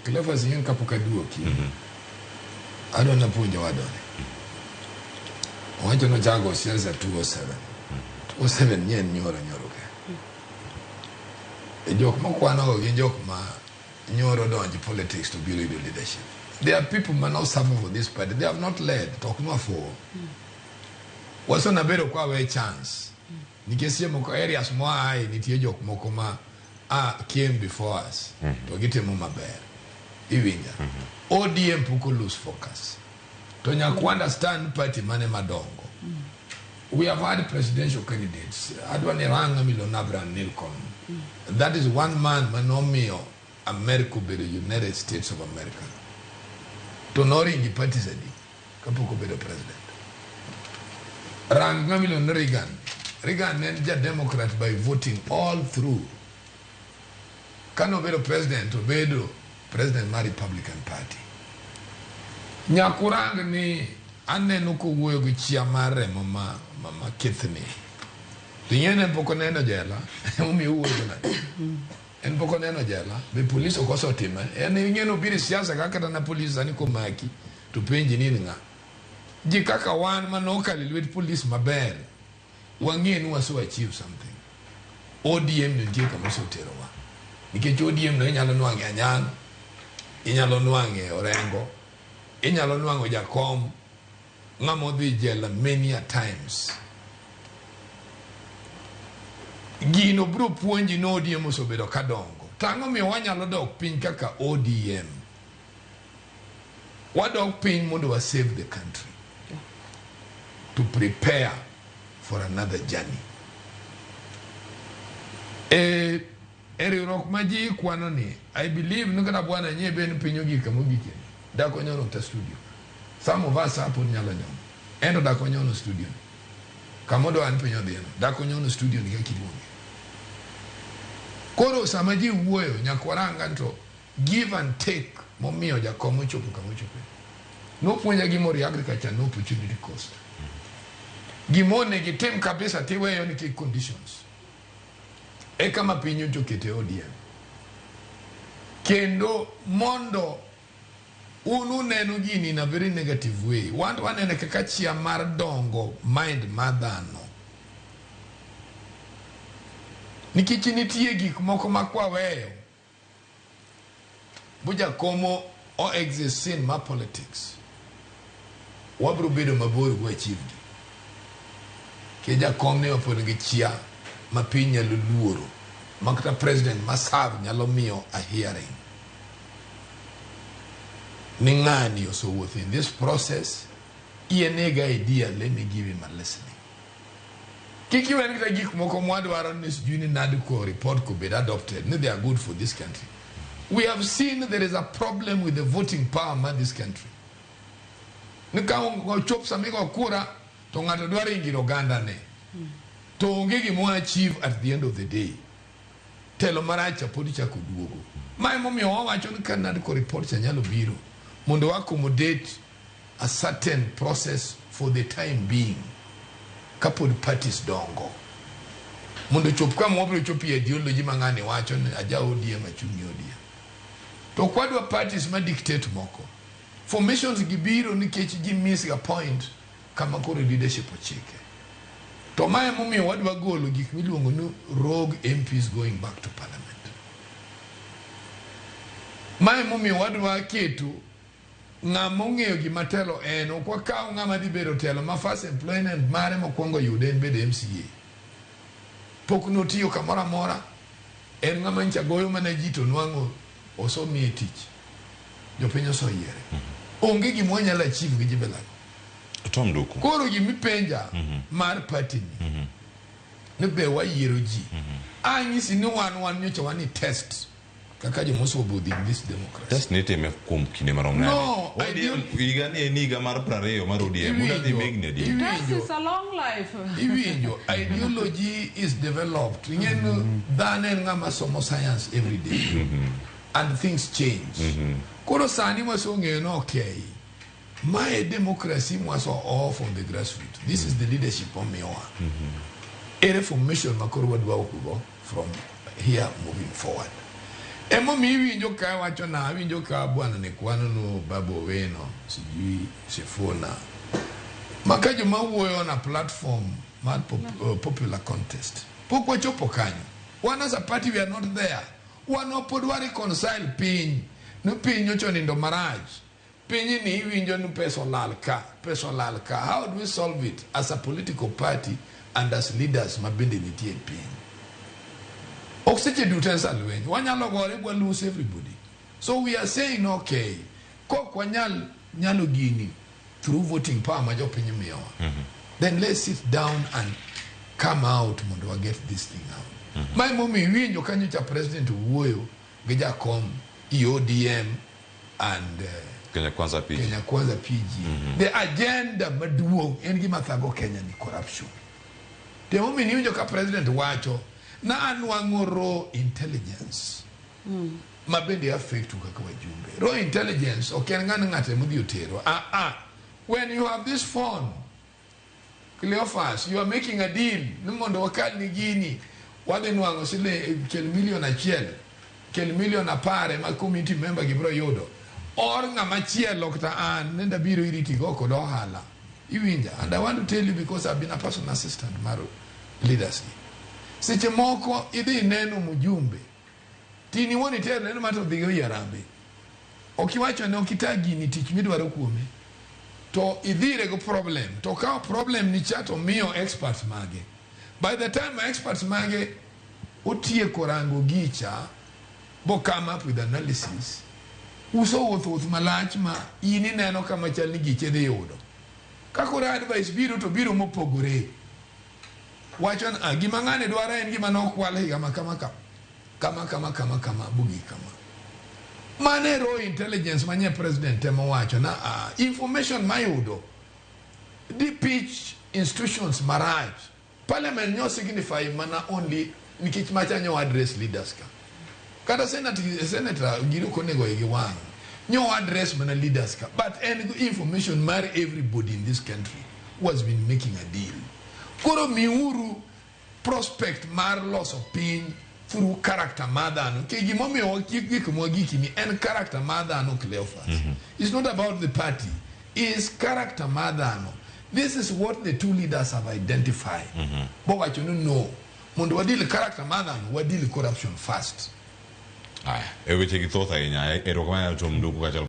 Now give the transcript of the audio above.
Clever yin kapuka duoki. I don't know punja wadone. Wacho no chago siasa 207. 207 yen nyoro ke. E jok mokwano gi jok ma nyoro donji politics to build leadership. There are people who not suffer for this party. They have not led. Talk no for. Waso na bedo kwa we chance. Nikesie moko areas mo ai nitie jok moko ma came before us. To gite mo maber. Iwinja. ODM puko lose focus. To nyaku understand party mane madongo. We have had presidential candidates. Wadwa ni ranga milona Abraham Lincoln. That is one man manomio America bedo United States of America. To noringi party sadi. Kapuko bedo president. Ranga milona Reagan. Reagan nenja Democrat by voting all through. Kano bedo president to bedo president ma Republican Party. Nyakurang ni aneno ko wuoyo gi chia mare mama kithni. Tinyene poko neno jela. Umi wuoyo na. En poko neno jela. Be police okoso tima. En ngeno biri siasa kaka na police ani komaki. Tupenji nini nga. Ji kaka wan manoka lilwet police maber. Wangie nu waso achieve something. ODM ni ndiye kama so tero wa. Nikech ODM no inyalo nwange anyang. Inyalo nwange orengo. Inyalo nwango jakom. Ngamo dhi jela many a times. Gino bro puonji no ODM osebedo kadongo. Tango mi wanyalo dok piny kaka ODM. Wadok piny mondo wa save the country. To prepare for another journey. Riwruok maji kwano ni, I believe nukata bwana nye ben pinyo gika mugike. Dako nyono ta studio. Some of us hapo nyala nyono. Endo dako nyono studio. Kamodo anipinyo dhieno. Dako nyono studio ni kaki bunge. Koro samaji uweyo nyakwaranga nto give and take momio jakomo chopo kamochope. No puonja gimori agriculture no opportunity cost. Gimone gitim kabisa tiweyo ni ki conditions. Eka mapinyo chokete ODM. Kendo mondo unu neno gini in a very negative way. Wanene kaka chia mar dongo mind madhano. Nikichi nitie gik moko makwa weyo. Buja komo o exist in ma politics. Wabru bedo mabori go achieve. Keja komne opolo gi chia mapinya luluoro. Makata president must have nyalomio a hearing. Ningani also within this process. Ienega idea, let me give him a listening. Kiki when we give moko Wadwa this junior Nduku report could be adopted. No, they are good for this country. We have seen there is a problem with the voting power in this country. Nika chop samigo kura to ngatodware ingiro ganda ne. To ngegi mo achieve at the end of the day. Telo maracha podicha kuduogo. My mommy wacho ni Nduku report chanyalo biro. Mondo accommodate a certain process for the time being. Couple parties dongo. Mondo chopka mwabro chopi ideology mangane wacho ni aja ODM achungi ODM. To kwadwa parties ma dictate moko. Formations gibiro ni kechi ji miss a point kama kore leadership ochike. To mae mumi wadwa golo gik miluongo no rogue MPs going back to parliament. Mae mumi wadwa ketu ngama ong'eyo gima telo en okwa kawo ngama dhi bedo telo ma first employment mare mokuongo yude en bedo MCA. Pok notiyo kamora mora en ngama ncha goyo mana ji to nwango osomi tich. Jopiny oso yiere. Onge gima nyalo achieve gi jibela. Tom Nduku. Koro gimi penja mar party ni. Ne be wa yiero ji. Anyisi ni wan nyocha wani test. Kaka jomoso obudhi in this democracy. Test nite me kum kine marom nade. No, igani eniga mar 20 mar ODM. Muda di megni di. Test is a long life. Iwinjo, ideology is developed. Ngenu dane ngama somo science every day. And things change. Koro sani waso ngeno okay. My democracy was all from the grassroots. This is the leadership of Meowa. A reformation makoro wadwa okugo from here moving forward. emo mi winjo ka wacho na winjo ka bwana ni kwano no babo weno sijui sifuna maka joma wuoyo na platform mar popular contest pok wachopo kanyo. One as a party we are not there. One opod wa reconcile piny no piny nyocho nindo maraj piny ni winjo no peso lal ka. How do we solve it as a political party and as leaders mabende nitie piny? Oxygen dutensa lwenj wanyalo gore gwa lose everybody. So we are saying okay kok nyalo gini through voting power ma jopiny miyowa. Then let's sit down and come out mondo wa get this thing out. My mommy winjo kanyo cha president wuoyo gi jakom EODM and Kenya Kwanza PG. The agenda maduong en gima thago Kenya ni corruption. The mommy winjo ka president wacho na anwango raw intelligence mabende affect kaka wajumbe. Raw intelligence okay ngate mudhi otero. When you have this phone Cleophas, you are making a deal. Numondo wakali ni gini. Wale nwango sile kel million achiel. Kel million apare ma community member gibro yodo. Or nga machiel lokta an nenda biro iriti goko do hala. Iwinja. And I want to tell you because I've been a personal assistant maro leadership. Seche moko idhi neno mujumbe. Tini woni tero neno mato dhigo yarambe. Okiwacho ne okitagi ni tich midwaro kuome. To idhire go problem. To ka problem ni chato miyo experts mage. By the time experts mage utie korango gicha bo come up with analysis. Uso wuoth malach ma ini neno kama chal ni giche dhi yudo. Kakora advice biro to biro mopogore. Wachon gima ngane dwara en gima nokwal higa kama bugi kama. Manero intelligence manye president temo wacho na information mayudo di pitch institutions maraj parliament nyo signify mana only nikech macha nyo address leaders ka kada senator giro konego igi wang nyo address mana leaders ka but any information mar everybody in this country was been making a deal koro miuru prospect mar loss of pain through character madano ke gimomi gikini and character madano Cleophas. It's not about the party, it's character madano. This is what the two leaders have identified. But what you know mondo wadili character madano wadili corruption first. Ewe cheki thotha inya erokamana to Nduku